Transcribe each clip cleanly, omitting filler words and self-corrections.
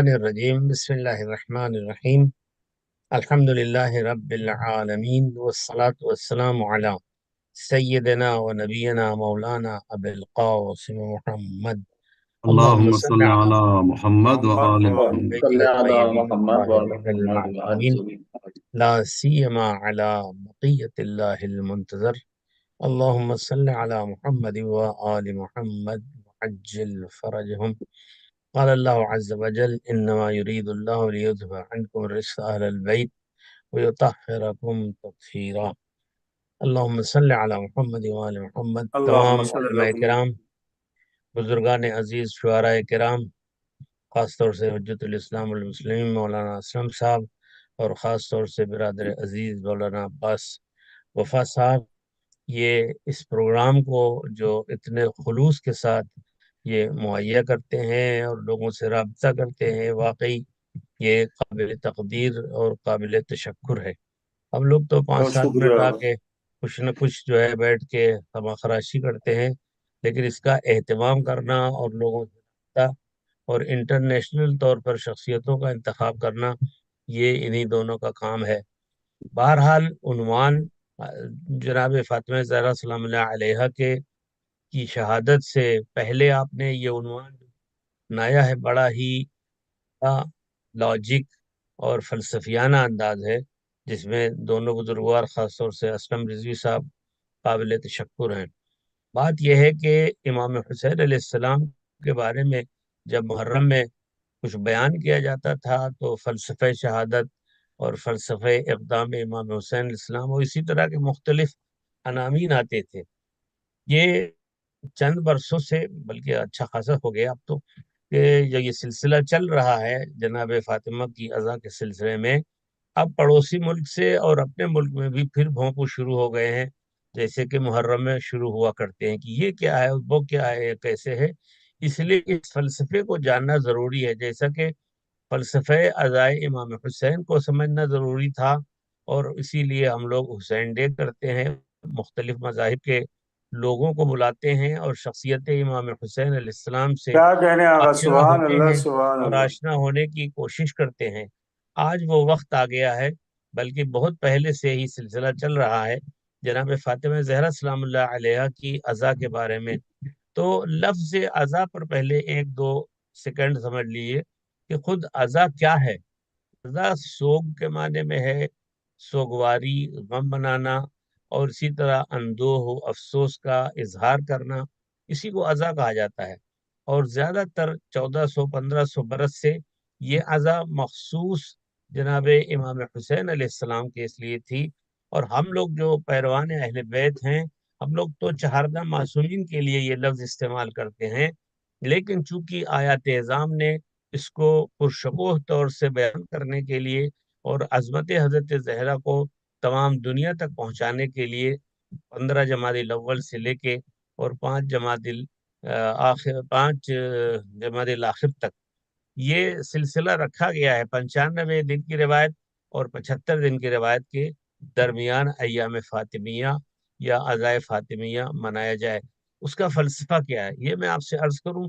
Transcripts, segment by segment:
الشیطان الرجیم بسم اللہ الرحمن الرحیم الحمد للہ رب العالمین والصلاة والسلام علی سیدنا و نبینا مولانا ابی القاسم محمد اللہم اللهم صل صل علی على محمد محمد وآل وآل محمد بیتہ صلی علی الطیبین محمد وعلی الطاہرین محمد وعلی المعصومین لا سیما علی بقیت اللہ المنتظر اللہم صل علی محمد وآل محمد وعجل فرجہم قال الله عز وجل إنما يريد الله ليذهب عنكم الرجس أهل البيت ويطهركم تطهيرا اللهم صل على محمد وآل محمد۔ اللہم تمام صلی علماء علی کرام، بزرگان عزیز، شعراء کرام، خاص طور سے حجت الاسلام والمسلمین مولانا اسلم صاحب، اور خاص طور سے برادر عزیز مولانا عباس وفا صاحب، یہ اس پروگرام کو جو اتنے خلوص کے ساتھ یہ مہیا کرتے ہیں اور لوگوں سے رابطہ کرتے ہیں، واقعی یہ قابل تقدیر اور قابل تشکر ہے۔ ہم لوگ تو 5-7 منٹ شکریہ۔ آ کے کچھ نہ کچھ جو ہے بیٹھ کے خما خراشی کرتے ہیں، لیکن اس کا اہتمام کرنا اور لوگوں سے رابطہ اور انٹرنیشنل طور پر شخصیتوں کا انتخاب کرنا، یہ انہی دونوں کا کام ہے۔ بہرحال عنوان جناب فاطمہ زہرا سلام اللہ علیہا کی شہادت سے پہلے آپ نے یہ عنوان بنایا ہے، بڑا ہی لاجک اور فلسفیانہ انداز ہے، جس میں دونوں بزرگوار خاص طور سے اسلم رضوی صاحب قابل تشکر ہیں۔ بات یہ ہے کہ امام حسین علیہ السلام کے بارے میں جب محرم میں کچھ بیان کیا جاتا تھا تو فلسفہ شہادت اور فلسفہ اقدام امام حسین علیہ السلام اور اسی طرح کے مختلف عناوین آتے تھے۔ یہ چند برسوں سے، بلکہ اچھا خاصا ہو گیا اب تو، کہ جو یہ سلسلہ چل رہا ہے جناب فاطمہ کی عزا کے سلسلے میں، اب پڑوسی ملک سے اور اپنے ملک میں بھی پھر بھونپو شروع ہو گئے ہیں، جیسے کہ محرم میں شروع ہوا کرتے ہیں کہ یہ کیا ہے، وہ کیا ہے، یہ کیسے ہے۔ اس لیے اس فلسفے کو جاننا ضروری ہے، جیسا کہ فلسفہ عزائے امام حسین کو سمجھنا ضروری تھا، اور اسی لیے ہم لوگ حسین ڈے کرتے ہیں، مختلف مذاہب کے لوگوں کو بلاتے ہیں اور شخصیت امام حسین علیہ السلام سے کیا کہنے آقا، آشنا سبحان ہوتے اللہ ہیں سبحان اور اللہ۔ آشنا ہونے کی کوشش کرتے ہیں۔ آج وہ وقت آ گیا ہے، بلکہ بہت پہلے سے ہی سلسلہ چل رہا ہے جناب فاطمہ زہرا سلام اللہ علیہا کی عزا کے بارے میں۔ تو لفظ عزا پر پہلے 1-2 سیکنڈ سمجھ لیجئے کہ خود عزا کیا ہے۔ عزا سوگ کے معنی میں ہے، سوگواری، غم منانا، اور اسی طرح اندوہ و افسوس کا اظہار کرنا، اسی کو عزا کہا جاتا ہے۔ اور زیادہ تر 1400-1500 برس سے یہ عزا مخصوص جناب امام حسین علیہ السلام کے اس لیے تھی، اور ہم لوگ جو پیروان اہل بیت ہیں، ہم لوگ تو چہاردہ معصومین کے لیے یہ لفظ استعمال کرتے ہیں، لیکن چونکہ آیات اعظام نے اس کو پرشکوہ طور سے بیان کرنے کے لیے اور عظمت حضرت زہرا کو تمام دنیا تک پہنچانے کے لیے 15 جمادی الاول سے لے کے اور 5 جمادی الاخر تک یہ سلسلہ رکھا گیا ہے، 95 دن کی روایت اور 75 دن کی روایت کے درمیان ایام فاطمیہ یا عزائے فاطمیہ منایا جائے۔ اس کا فلسفہ کیا ہے، یہ میں آپ سے عرض کروں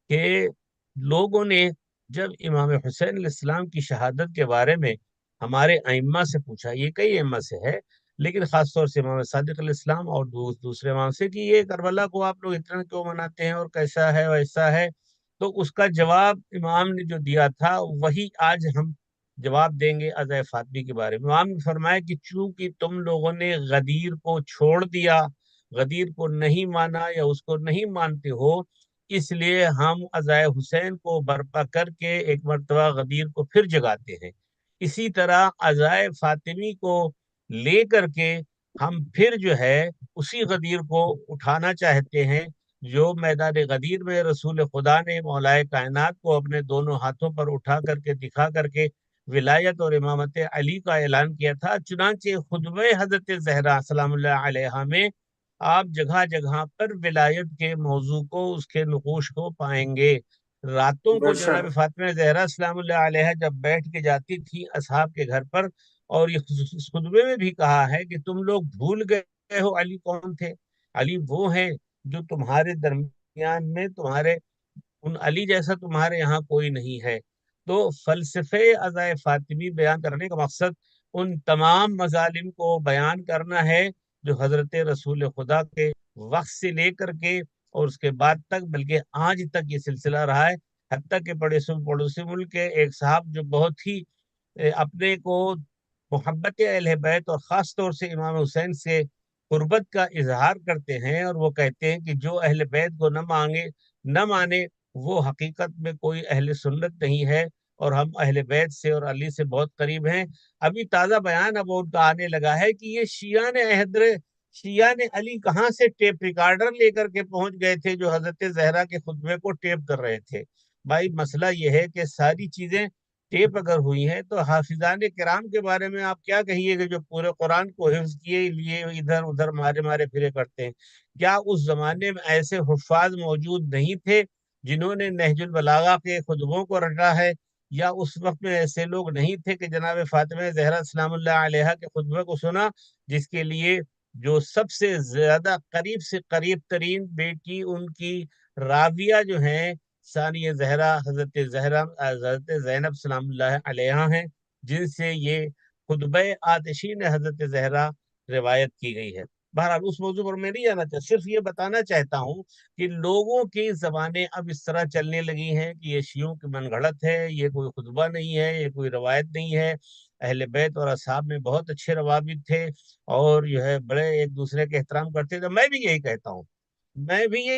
کہ لوگوں نے جب امام حسین علیہ السلام کی شہادت کے بارے میں ہمارے ائمہ سے پوچھا، یہ کئی ائمہ سے ہے، لیکن خاص طور سے امام صادق علیہ السلام اور دوسرے امام سے، کہ یہ کربلا کو آپ لوگ اتنا کیوں مناتے ہیں اور کیسا ہے ویسا ہے، تو اس کا جواب امام نے جو دیا تھا وہی آج ہم جواب دیں گے عزائے فاطمی کے بارے میں۔ امام نے فرمایا کہ چونکہ تم لوگوں نے غدیر کو چھوڑ دیا، غدیر کو نہیں مانا یا اس کو نہیں مانتے ہو، اس لیے ہم عزائے حسین کو برپا کر کے ایک مرتبہ غدیر کو پھر جگاتے ہیں۔ اسی طرح عزائے فاطمی کو لے کر کے ہم پھر جو ہے اسی غدیر کو اٹھانا چاہتے ہیں، جو میدان غدیر میں رسول خدا نے مولائے کائنات کو اپنے دونوں ہاتھوں پر اٹھا کر کے دکھا کر کے ولایت اور امامت علی کا اعلان کیا تھا۔ چنانچہ خطبہ حضرت زہرا سلام اللہ علیہا میں آپ جگہ جگہ پر ولایت کے موضوع کو، اس کے نقوش کو پائیں گے۔ راتوں بے کو شک۔ جناب فاطمہ زہرا سلام اللہ علیہا جب بیٹھ کے جاتی تھی اصحاب کے گھر پر، اور اس خطبے میں بھی کہا ہے کہ تم لوگ بھول گئے ہو علی کون تھے۔ علی وہ ہیں جو تمہارے درمیان میں، تمہارے ان علی جیسا تمہارے یہاں کوئی نہیں ہے۔ تو فلسفے ازائے فاطمی بیان کرنے کا مقصد ان تمام مظالم کو بیان کرنا ہے جو حضرت رسول خدا کے وقت سے لے کر کے اور اس کے بعد تک، بلکہ آج تک یہ سلسلہ رہا ہے۔ حتیٰ کہ پڑوسی ملک کے ایک صاحب جو بہت ہی اپنے کو محبت اہل بیت اور خاص طور سے امام حسین سے قربت کا اظہار کرتے ہیں، اور وہ کہتے ہیں کہ جو اہل بیت کو نہ مانے وہ حقیقت میں کوئی اہل سنت نہیں ہے، اور ہم اہل بیت سے اور علی سے بہت قریب ہیں۔ ابھی تازہ بیان اب ان کا آنے لگا ہے کہ یہ شیعہ نے علی کہاں سے ٹیپ ریکارڈر لے کر کے پہنچ گئے تھے جو حضرت زہرا کے خطبے کو ٹیپ کر رہے تھے۔ بھائی مسئلہ یہ ہے کہ ساری چیزیں ٹیپ اگر ہوئی ہیں تو حافظان کرام کے بارے میں آپ کیا کہیے کہ جو پورے قرآن کو حفظ کیے لیے ادھر ادھر مارے پھرے کرتے ہیں؟ کیا اس زمانے میں ایسے حفاظ موجود نہیں تھے جنہوں نے نہج البلاغہ کے خطبوں کو رٹا ہے؟ یا اس وقت میں ایسے لوگ نہیں تھے کہ جناب فاطمہ زہرا سلام اللہ علیہا کے خطبے کو سنا، جس کے لیے جو سب سے زیادہ قریب سے قریب ترین بیٹی ان کی راویہ جو ہیں ثانیہ زہرا حضرت زینب سلام اللہ علیہا ہیں، جن سے یہ خطبہ آتشین حضرت زہرا روایت کی گئی ہے۔ بہرحال اس موضوع پر میں نہیں جانا چاہتا، صرف یہ بتانا چاہتا ہوں کہ لوگوں کی زبانیں اب اس طرح چلنے لگی ہیں کہ یہ شیعوں کی من گھڑت ہے، یہ کوئی خطبہ نہیں ہے، یہ کوئی روایت نہیں ہے۔ اہل بیت اور اصحاب میں بہت اچھے روابط تھے، اور جو ہے بڑے ایک دوسرے کے احترام کرتے تھے۔ میں بھی یہی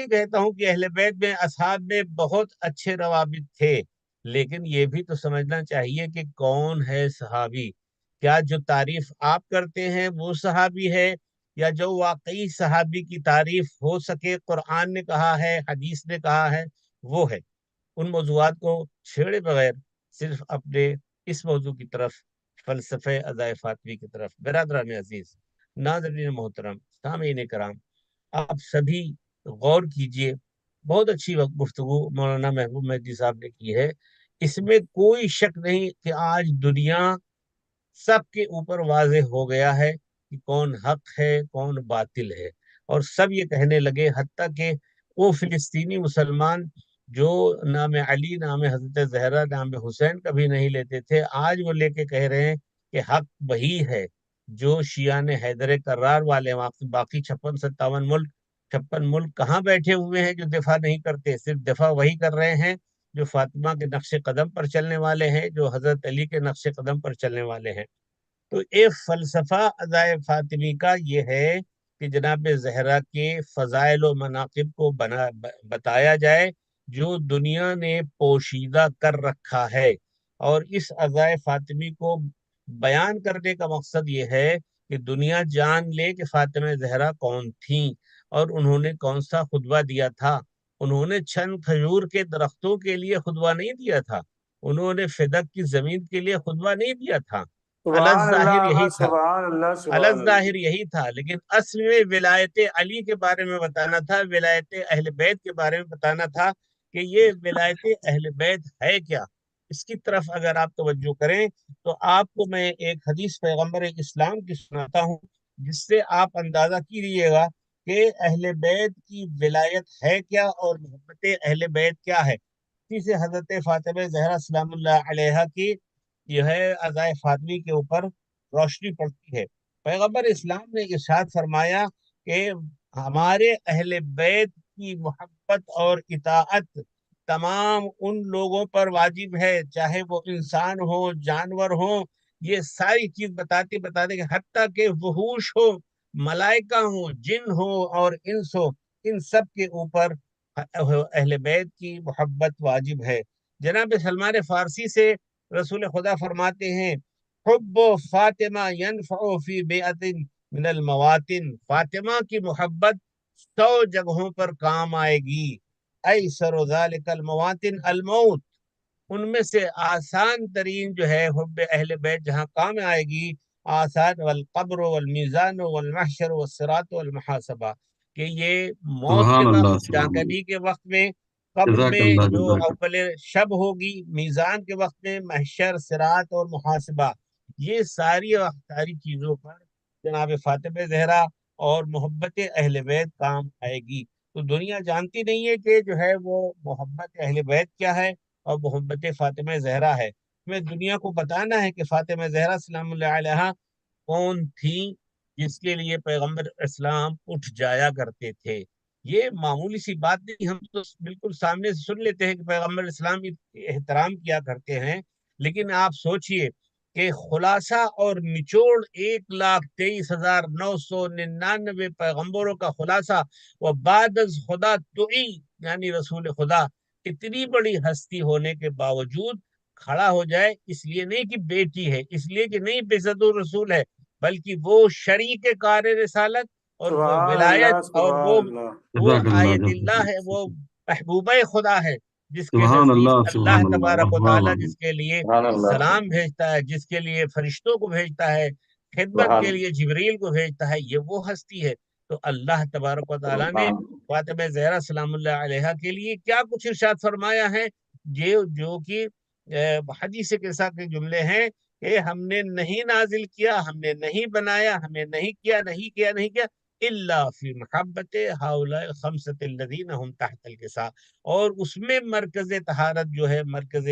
کہتا ہوں کہ اہل بیت میں اصحاب میں بہت اچھے روابط تھے، لیکن یہ بھی تو سمجھنا چاہیے کہ کون ہے صحابی؟ کیا جو تعریف آپ کرتے ہیں وہ صحابی ہے، یا جو واقعی صحابی کی تعریف ہو سکے قرآن نے کہا ہے، حدیث نے کہا ہے، وہ ہے؟ ان موضوعات کو چھیڑے بغیر صرف اپنے اس موضوع کی طرف، فلسفہ ازائے فاطمی کی طرف، برادران عزیز، ناظرین محترم، سامعین کرام، آپ سبھی غور کیجئے۔ بہت اچھی گفتگو مولانا محبوب مہدی صاحب نے کی ہے۔ اس میں کوئی شک نہیں کہ آج دنیا سب کے اوپر واضح ہو گیا ہے کہ کون حق ہے کون باطل ہے، اور سب یہ کہنے لگے، حتیٰ کہ وہ فلسطینی مسلمان جو نام علی، نام حضرت زہرا، نام حسین کبھی نہیں لیتے تھے، آج وہ لے کے کہہ رہے ہیں کہ حق وہی ہے جو شیعان حیدر کرار والے باقی 56 57 ملک کہاں بیٹھے ہوئے ہیں جو دفاع نہیں کرتے؟ صرف دفاع وہی کر رہے ہیں جو فاطمہ کے نقش قدم پر چلنے والے ہیں، جو حضرت علی کے نقش قدم پر چلنے والے ہیں۔ تو ایک فلسفہ ازائے فاطمی کا یہ ہے کہ جناب زہرا کے فضائل و مناقب کو بتایا جائے جو دنیا نے پوشیدہ کر رکھا ہے، اور اس ازائے فاطمی کو بیان کرنے کا مقصد یہ ہے کہ دنیا جان لے کہ فاطمہ زہرا کون تھیں، اور انہوں نے کون سا خطبہ دیا تھا۔ انہوں نے چھن کھجور کے درختوں کے لیے خطبہ نہیں دیا تھا، انہوں نے فدق کی زمین کے لیے خطبہ نہیں دیا تھا۔ سبحان الظاہر اللہ، یہی تھا، سبحان اللہ، سبحان اللہ۔ الظاہر یہی تھا، لیکن اصل میں ولایت علی کے بارے میں بتانا تھا، ولایت اہل بیت کے بارے میں بتانا تھا کہ یہ ولایت اہل بیت ہے کیا۔ اس کی طرف اگر آپ توجہ کریں تو آپ کو میں ایک حدیث پیغمبر اسلام کی سناتا ہوں، جس سے آپ اندازہ کیجیے گا کہ اہل بیت کی ولایت ہے کیا اور محبت اہل بیت کیا ہے۔ اسی سے حضرت فاطمہ زہرا سلام اللہ علیہا کی یہ ہے ازائے فاطمی کے اوپر روشنی پڑتی ہے۔ پیغمبر اسلام نے ارشاد فرمایا کہ ہمارے اہل بیت کی محبت اور اطاعت تمام ان لوگوں پر واجب ہے، چاہے وہ انسان ہو، جانور ہو۔ یہ ساری چیز بتاتے کہ حتیٰ کہ وحوش ہو، ملائکہ ہو، جن ہو اور انس ہو، ان سب کے اوپر اہل بیت کی محبت واجب ہے۔ جناب سلمان فارسی سے رسول خدا فرماتے ہیں، حب فاطمہ ینفع فی بیعت من المواطن، فاطمہ کی محبت 100 جگہوں پر کام آئے گی۔ ایسر ذالک المواطن الموت، ان میں سے آسان ترین جو ہے حب اہل بیت جہاں کام آئے گی، آسان والقبر والمیزان والمحشر والصراط والمحاسبہ، کہ یہ موت کے سبحان اللہ، وقت، سبحان اللہ۔ جانکنی کے وقت میں، قبر جزاک میں اللہ، جو جزاک اللہ۔ اول شب ہوگی، میزان کے وقت میں محشر، صراط اور محاسبہ، یہ ساری چیزوں پر جناب فاطمہ زہرا اور محبت اہل بیت کام آئے گی۔ تو دنیا جانتی نہیں ہے کہ جو ہے وہ محبت اہل بیت کیا ہے، اور محبت فاطمہ زہرا ہے۔ ہمیں دنیا کو بتانا ہے کہ فاطمہ زہرا سلام اللہ علیہا کون تھی، جس کے لیے پیغمبر اسلام اٹھ جایا کرتے تھے۔ یہ معمولی سی بات نہیں، ہم تو بالکل سامنے سے سن لیتے ہیں کہ پیغمبر اسلام احترام کیا کرتے ہیں، لیکن آپ سوچئے کہ خلاصہ اور نچوڑ 1,23,999 پیغمبروں کا خلاصہ، وہ بعد از خدا توئی یعنی رسول خدا، اتنی بڑی ہستی ہونے کے باوجود کھڑا ہو جائے، اس لیے نہیں کہ بیٹی ہے، اس لیے کہ نہیں بزد الرسول ہے، بلکہ وہ شریک کار رسالت اور وہ سبحان ولایت اللہ اور سبحان اللہ وہ جزاک اللہ آیت اللہ ہے، وہ محبوبہ خدا ہے، جس کے سبحان نزدیک اللہ اللہ سبحان اللہ تبارک و واہ تعالیٰ واہ جس کے لیے سبحان اللہ سلام بھیجتا ہے، جس کے لیے فرشتوں کو بھیجتا ہے، خدمت سبحان کے لیے جبریل کو بھیجتا ہے، یہ وہ ہستی ہے۔ تو اللہ تبارک و تعالیٰ نے سبحان فاطمہ زہرا سلام اللہ علیہا کے لیے کیا کچھ ارشاد فرمایا ہے، جو کہ حدیث قصہ کے جملے ہیں کہ ہم نے نہیں نازل کیا، ہم نے نہیں بنایا، ہمیں نہیں کیا، نہیں کیا، نہیں کیا، الا فی محبت ہؤلاء الخمسۃ الذین هم تحت الکساء، اور اس میں مرکز طہارت جو ہے، مرکز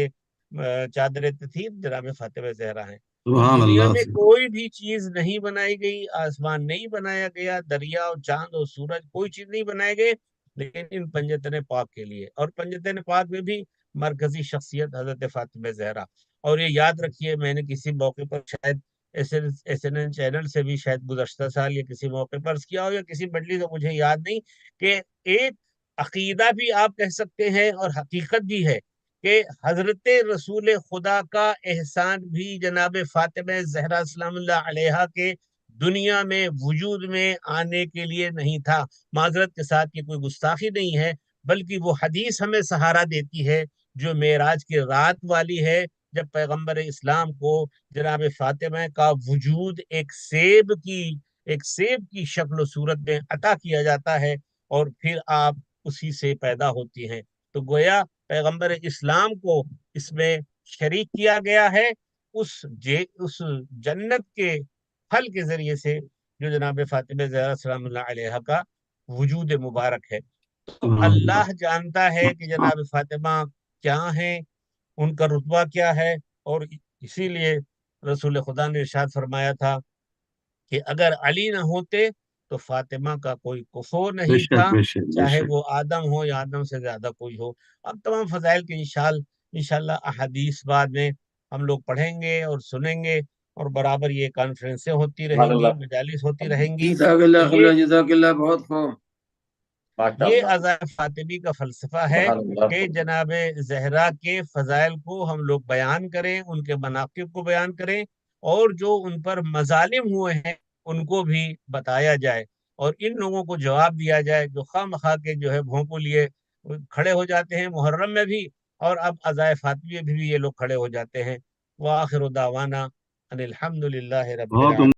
چادر تطہیر جناب فاطمہ زہرا ہیں۔ تو سبحان دنیا اللہ میں کوئی بھی چیز نہیں بنائی گئی، آسمان نہیں بنایا گیا، دریا اور چاند اور سورج کوئی چیز نہیں بنائے گئے، لیکن ان پنجتن پاک کے لیے، اور پنجتن پاک میں بھی مرکزی شخصیت حضرت فاطمہ زہرا۔ اور یہ یاد رکھیے، میں نے کسی موقع پر شاید ایس این این چینل سے بھی شاید گزشتہ سال یا کسی موقع پر کیا ہو، یا کسی مجلس سے، مجھے یاد نہیں، کہ ایک عقیدہ بھی آپ کہہ سکتے ہیں اور حقیقت بھی ہے کہ حضرت رسول خدا کا احسان بھی جناب فاطمہ زہرا سلام اللہ علیہا کے دنیا میں وجود میں آنے کے لیے نہیں تھا۔ معذرت کے ساتھ یہ کوئی گستاخی نہیں ہے، بلکہ وہ حدیث ہمیں سہارا دیتی ہے جو معراج کی رات والی ہے، جب پیغمبر اسلام کو جناب فاطمہ کا وجود ایک سیب کی شکل و صورت میں عطا کیا جاتا ہے، اور پھر آپ اسی سے پیدا ہوتی ہیں۔ تو گویا پیغمبر اسلام کو اس میں شریک کیا گیا ہے، اس جنت کے پھل کے ذریعے سے جو جناب فاطمہ زہرا سلام اللہ علیہا کا وجود مبارک ہے۔ تو سبحان اللہ اللہ جانتا ہے کہ جناب فاطمہ کیا ہیں، ان کا رتبہ کیا ہے، اور اسی لیے رسول خدا نے ارشاد فرمایا تھا کہ اگر علی نہ ہوتے تو فاطمہ کا کوئی کفو بے نہیں شک تھا، بے شک بے چاہے شک وہ آدم ہو یا آدم سے زیادہ کوئی ہو۔ اب تمام فضائل کے انشاءاللہ احادیث بعد میں ہم لوگ پڑھیں گے اور سنیں گے، اور برابر یہ کانفرنسیں ہوتی رہیں گی، اللہ مجالس ہوتی رہیں گی۔ جزاک تو اللہ خیر، جزاک اللہ بہت خوب۔ ماشاء یہ اللہ عزا فاطمی کا فلسفہ ہے سبحان اللہ کہ جناب زہرا کے فضائل کو ہم لوگ بیان کریں، ان کے مناقب کو بیان کریں، اور جو ان پر مظالم ہوئے ہیں ان کو بھی بتایا جائے، اور ان لوگوں کو جواب دیا جائے جو خواہ مخواہ کے جو ہے بھونپوں لیے کھڑے ہو جاتے ہیں محرم میں بھی، اور اب عزا فاطمی بھی یہ لوگ کھڑے ہو جاتے ہیں۔ وآخر دعوانا ان الحمد للہ رب بہت العالمین۔